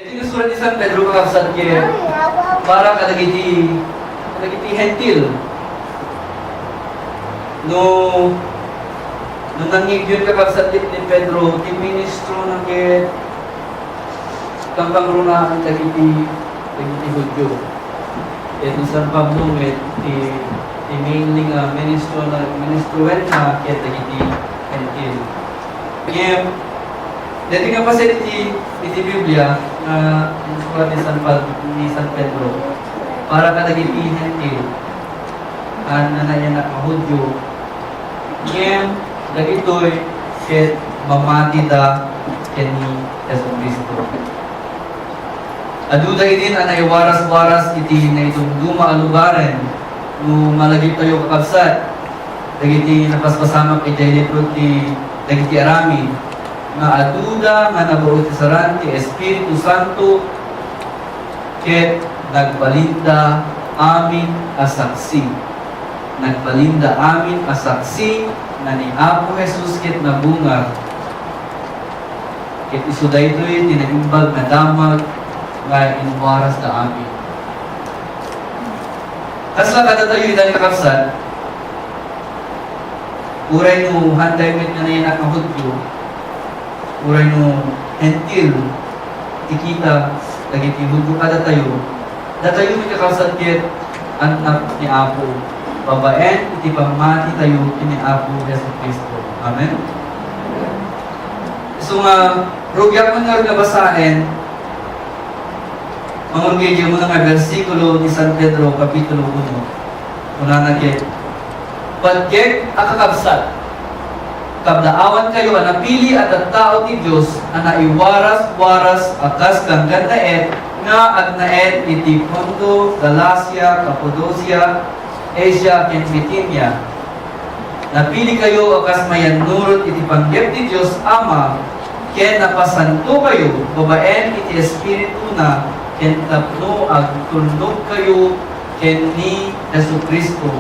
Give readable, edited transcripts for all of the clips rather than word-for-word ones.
Ito yung surat ni San Pedro kakabsat kaya para kadagiti hentil. No nangigyon kakabsat ni Pedro, ti ministro ng kaya kang runaan dagiti Hudyo. Ito San Pablo ti mainly nga ministruwen na kaya dagiti hentil. Ngayon, dati nga pa sa iti Biblia na surat ni San Pedro para kadagiti hentil na Hudyo. Ngayon, dagitoy ket mamati da ken ni Yesu Kristo. Aduda din ang naiwaras-waras iti na itong dumaalubaren no malagip tayo kakabsat. Dagiti napaspasamak iti libro ti dagiti arami nga aduda nga nabuot sa saran ti Espiritu Santo ket nagbalinda amin asaksi. Nagbalinda amin asaksi na ni Apo Jesus ket nabungag ket isu daytoy tinaimbag na damag nga inwaras da amin. Kasla kada tayo idan kakabsat uray no handay met nga nayanak nga Hudyo uray no hentil tikita dagiti Hudyo kada tayo datayo may kakabsat ket anak ni Apo babaen iti pamati tayo ni Apo Yesu Kristo. Amen. So nga rugyak man nga nabasahin mangurgidyo mo nga versikulo ni San Pedro kapitulo 1 una na ket pagkek akakabsat kabdaawan kayo anapili at ang tao ti Diyos ana iwaras-waras akas kang gandaet nga agnaet iti Ponto, Galacia, Cappadocia, Asia, ken Bithynia. Napili kayo akas mayanurot iti panggep ti Diyos Ama ken napasanto kayo babaen iti Espiritu na ken tapno agtulnog kayo ken ni Yesu Kristo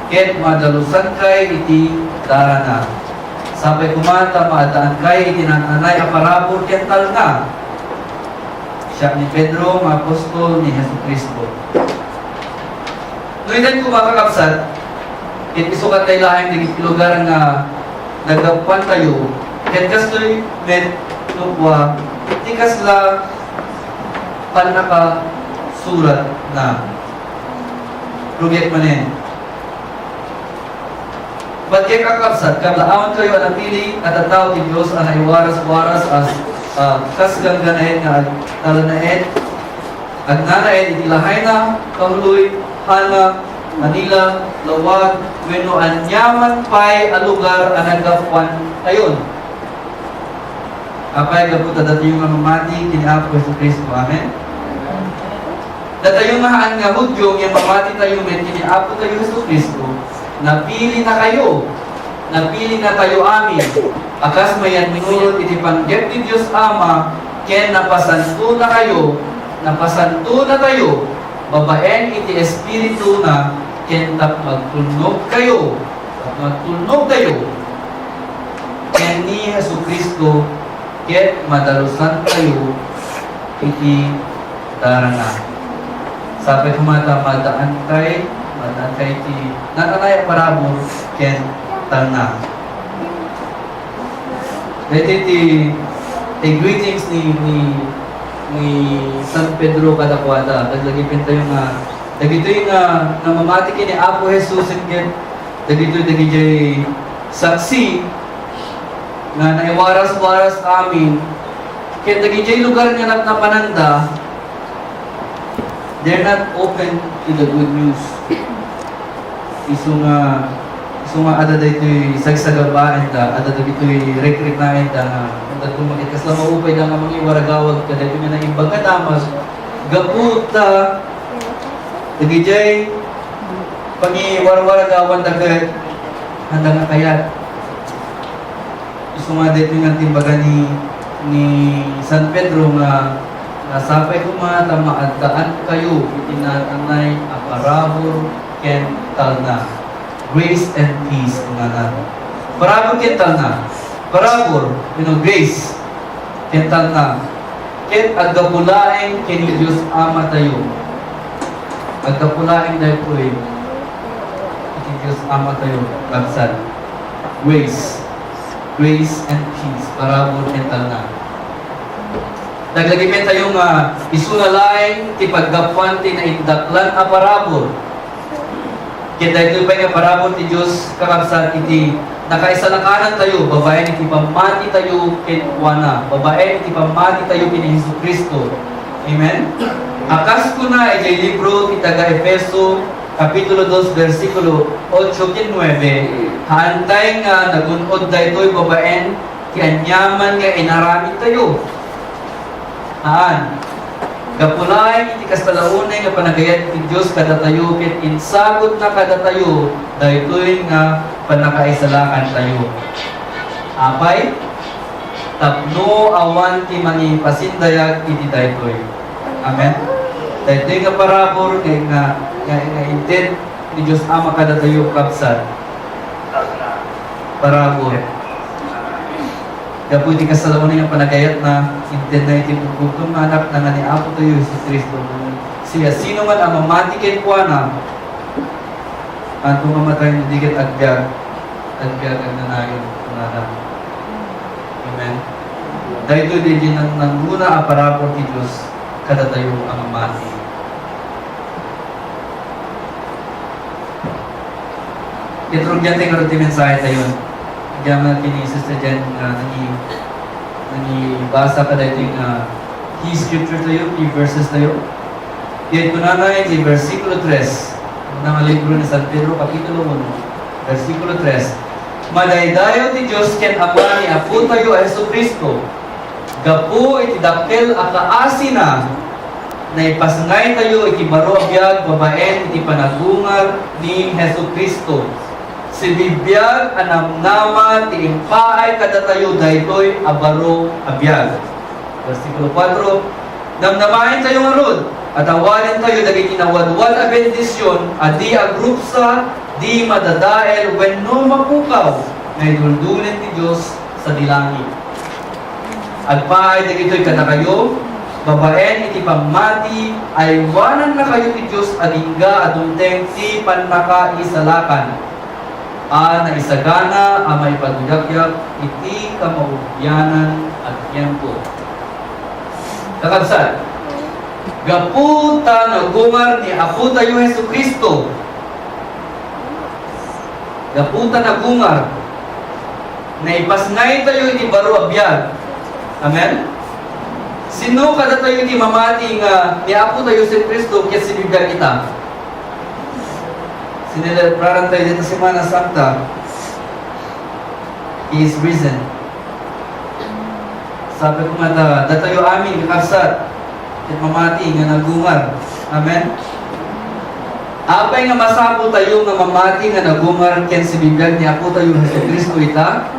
ken madalusan kay iti darana. Sabay kumata maadaan kay iti nananay aparabor ken talna. Siya ni Pedro, mga apostol ni Yesu Kristo. Nuidan ko makakapsat, isukat tayo lahing naging lugar nga nagdapuan tayo, ken kastoy met nukwa, tikas la panaka surat na rugyak manen. Bagay kakapsat, kablaawan kayo anapili at ang tao ti Diyos ang naiwaras-waras as kas ganganain nga talanain agnanain itilahay na kahuloy hana Manila lawag wenno anyaman pay a lugar ang nagapuan ayon apay gaputa dati yung mamati kini Apo Yesu Kristo. Amen. Datayo nga nga Hudyo yung mamati tayo met kini Apo tayo Yesu Kristo napili na kayo napili na tayo amin akas mayan minulot iti panggep ni Diyos Ama ken napasanto na tayo babaen iti Espiritu na ken magtulnog kayo ken ni Yesu Kristo ken madalusan kayo iti darana. Sabi kumata madaan kay iti nananay parabor ken talna. Dito ti greetings ni San Pedro kadakwada. Daglagipin tayo nga dagito yung namamati kini Apo Jesus ken dagito dagiti saksi nga naiwaras-waras amin ken dagiti lugar nga napananda they're not open to the good news. Isu nga ada daytoy sagsagabaan ta ada daytoy rekrinain ta nga unda tumakit kas lang maupay da nga mga waragawag ka daytoy nga naimbag ka damas gaputa dagijay pangi waragawan ta ka handa nga kayat isu nga daytoy nga timbaga ni San Pedro nga nasapay kumata maadaan kayo itinanay aparabor ken talna. Grace and peace nga parabor ken talna. Parabor, grace ken talna. ket agapulaeng kini Dios Ama tayo. Agapulaeng daytoy kini Dios Ama tayo kabsat. Grace and peace parabor mental na. Naglagay tayo nga isunalay ti paggapuan ti naindaklan a parabor. Kaya dahil pa nga parabor ti Diyos kakabsat iti nakaisalakanan tayo, babae iti pamati tayo kinwana, babae iti pamati tayo kini Hesus Kristo. Amen? Akas ko na iti libro ti taga Efeso Kapitulo 2, versikulo 8-9, haantay nga nagunod daytoy babaen ti anyaman nga inaramid tayo. Haan, gapulay iti kastalaunay nga panagayat ti Dios kada tayo ket insagot na kada tayo daytoy nga panakaisalakan tayo. Apay tapno awan ti manipasindayag iti daytoy. Amen. Daytoy nga parabor kay nga intent ni Dios Ama kada tayo kabsat. Parabor. Dapo iti kasalaunay nga panagayat na intent na iti pagkutong anak na nga ni Apo tayo si Kristo. Siya sino man ang mamati ken kuana at mamatay na digat agbyag ang nanayon kunana. Amen. Dahil ito din nangguna ang parabor ti Diyos kada tayo ang mamati. Itrong dyan tayo nga rin mensahe tayo. Diyan natin ni Sister Jen basa ka dahil yung key scripture tayo, key verses tayo. Yan ko na yung versikulo 3 ng libro ni San Pedro, Kapitulo 1, versikulo 3. Madaydayo ti Diyos ken Ama ni Apo tayo a Hesus Kristo. Gapu iti dakkel a kaasina na ipasngay tayo iti baro abiyag babaen iti panagungar ni Hesus Kristo. Si bibiyag anamnama ti impaay kada tayo daytoy a baro abiyag. Versikulo 4. Namnamahin tayo nga rod at awalin tayo dagiti nawadwad a bendisyon adi agrupsa di madadael wenno mapukaw na iduldulin ti Dios sa dilangit. Agpaay dagitoy kada kayo babaen iti pamati ay wanan na kayo ti Dios adingga adunteng ti pannakaisalakan. Na isagana may pagudagyak iti kamaubyanan at tiyempo. Kakabsat, gaputa na gumar ni Apo tayo Hesus Kristo. Gaputa na gumar na ipasngay tayo iti baro abiyag. Amen? Sino kada tayo iti mamati nga ni Apo tayo Hesus Kristo kaya sinibigyan kita? Sinilararan tayo dito Semana Santa. He is risen. Sabi ko nga datayo amin kakabsat at mamati nga nagungar. Amen? Apay nga masapo tayo nga mamati nga nagungar ken si bibiyag ni Apo tayo Hesus Kristo ita.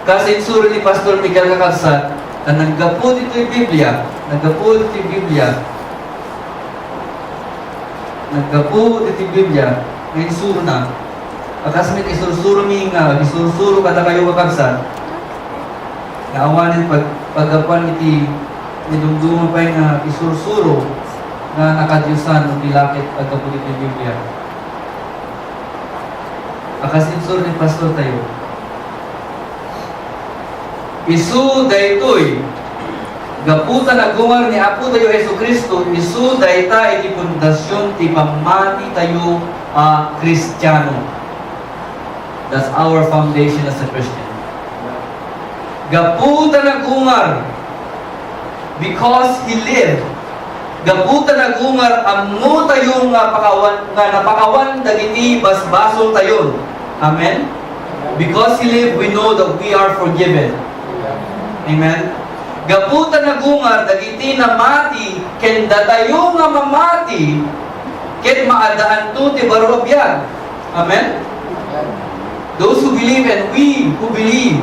Kasi insuro ni Pastor Miguel kakabsat na naggapod ito yung Biblia. Naggapod ito yung Biblia. Nagkapu iti Biblia ngayon suro na pagkasmit isurusuro mi nga isurusuro kada kayo kakabsat nga awanin paggapuan iti nidumduma pa nga isurusuro nga nakadiyusan o dilakit pagkapu iti Biblia. Pagkasin suro ni Pastor tayo isu daytoy gaputa na gumar ni Apo tayo Hesus Kristo, isu dayta iti pundasyon ti pamati tayo Kristiyano. That's our foundation as a Christian. Gaputa na gumar because He lived. Gaputa na gumar amno tayo nga napakawan dagiti basbason tayo. Amen? Because He lived, we know that we are forgiven. Amen? Gaputa na gungar dagiti na mati ken datayo nga mamati ken maadaan to ti baro abiyag. Amen. Those who believe and we who believe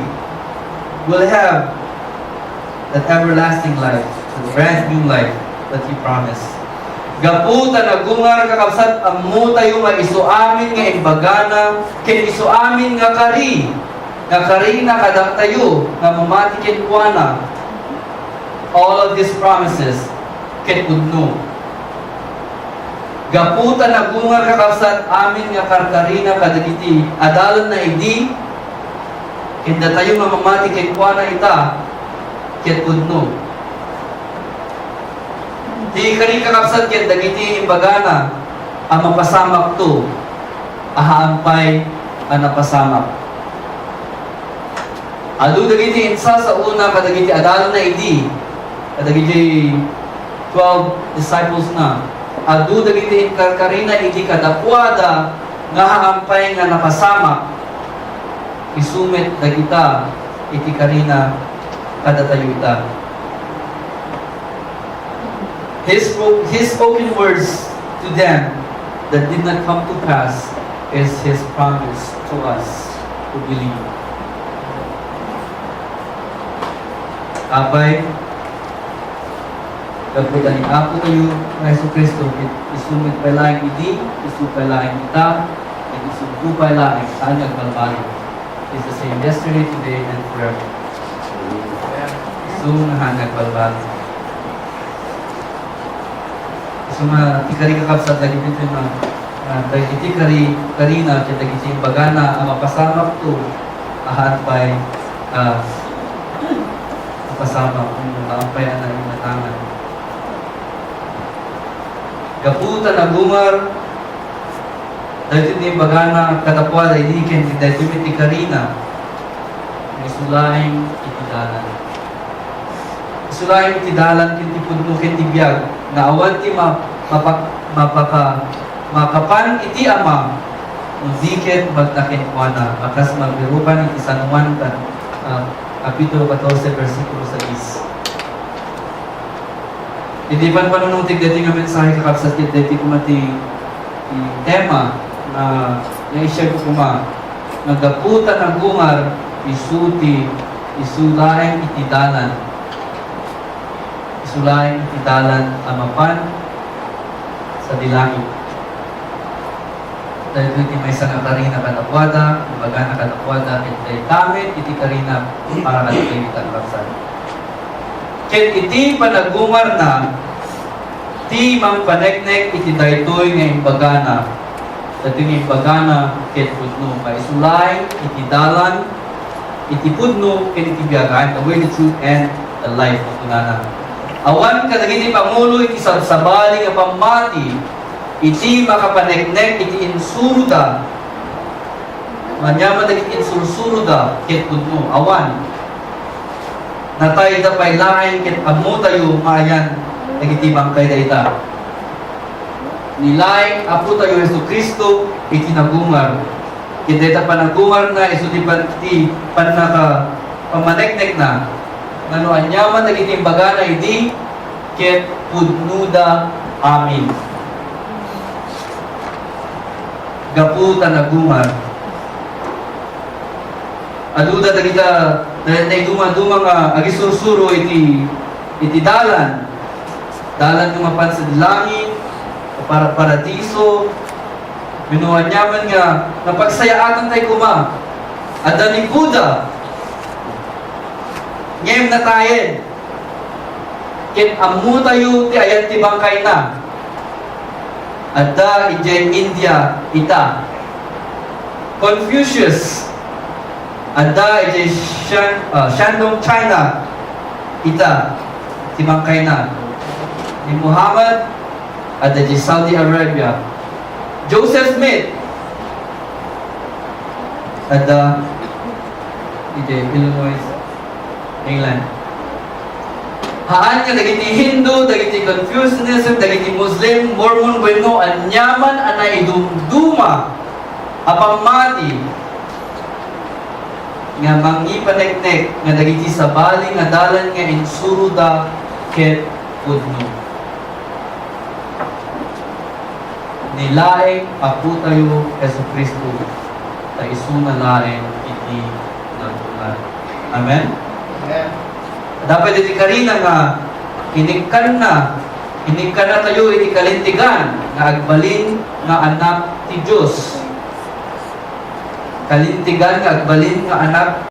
will have that everlasting life, the brand new life that He promised. Gaputa na gungar kakabsat ammo tayo nga isuamin nga imbagana ken isuamin nga kari na kadang tayo nga mamati ken kuana. all of these promises ket pudno. Gaputan na gungar kakabsat amin nga karkarina kadagiti adalan na idi kinda tayo mamamati kay kuana ita ket pudno. Di kani kakabsat ket dagiti imbagana ang mapasamak to ahaampay ang napasamak. Adu dagiti insa sa una kadagiti adalan na idi kadagiti 12 disciples na adu dagiti karkarina idi kadakwada nga haampay nga napasamak isumit dagita iti karina kadatayo ita. His spoken words to them that did not come to pass is His promise to us who believe. Abay, kapitan ni Apo kayo ng Yesu Kristo, isumit pa lang idi, isupay lang kita, at isupay lang saan nagbalbalo. It's the same yesterday, today, and forever. Isunahan nagbalbalo. So tikari kakabsat lagi dito na dagiti karina kaya dagiti bagana ang mapasamak to ahan pa'y mapasamak kung maampay na inatangan. Gaputan na gumar dagiti bagana katapwada inikin dagiti karina isulaing itidalan. Isulaing itidalan kinti pudno kinti biyag na awan ti makapan iti ama diket magtakin kuana akas magbiruban iti San Juan kapitulo 14 versikulo 6. Hindi pan panunong tigdati nga mensahe kakabsat kit dati kumati tema na i-share ko kuma nagaputan ang gungar isulaing itidalan isulaing itidalan amapan sa dilangit. Dahil iti may isang karina kanakwada, ibaga na kanakwada, iti tamit, iti karina para katipay iti kakabsat. Ket iti panagumar na, ti mampaneknek iti daytoy nga imbagana, dati nga imbagana, ket pudno, maisulay, iti dalan, iti pudno, ket iti biyagaan, the way, the truth, and the life of tunana. Awan kadagiti pangulo iti sabsabali nga pamati iti makapaneknek iti insuruda manyaman dagiti insursuruda ket pudno awan natay da pay lain ket ammo tayo maayan dagiti bangkay dayta nilay apo tayo Hesus Kristo iti nagungar ket dayta panagungar na isu ti panaka pamaneknek na ngano anyaman dagiti bagana idi ket pudnuda amin. Gaputan na gumar. Aduda dagita dahil duma nga agisursuro iti dalan. Dalan nga mapan sa langit para paradiso. Binuanyaman nga napagsayaatan tayo kuma. Ada ni Buddha. Ngem na tayo. Ket amu tayo ti ayan ti bangkay na. Ada ijay India ita. Confucius. Ada ijay Shandong China ita. Ti bangkay na. Ni Muhammad ada ijay Saudi Arabia. Joseph Smith ada ijay Illinois, England. Haan nga dagiti Hindu, dagiti Confucianism, dagiti Muslim, Mormon, bueno, anyaman anay idumduma apamati nga mangipaneknek nga dagiti sabali nga dalan nga insuruda ket pudno. Nilaeng apo tayo Hesus Kristo ta isuna laeng iti nagungar. Amen? Amen. Dapat iti karina nga inikkan na tayo iti kalintigan nga agbalin nga anak ti Diyos. Kalintigan nga agbalin nga anak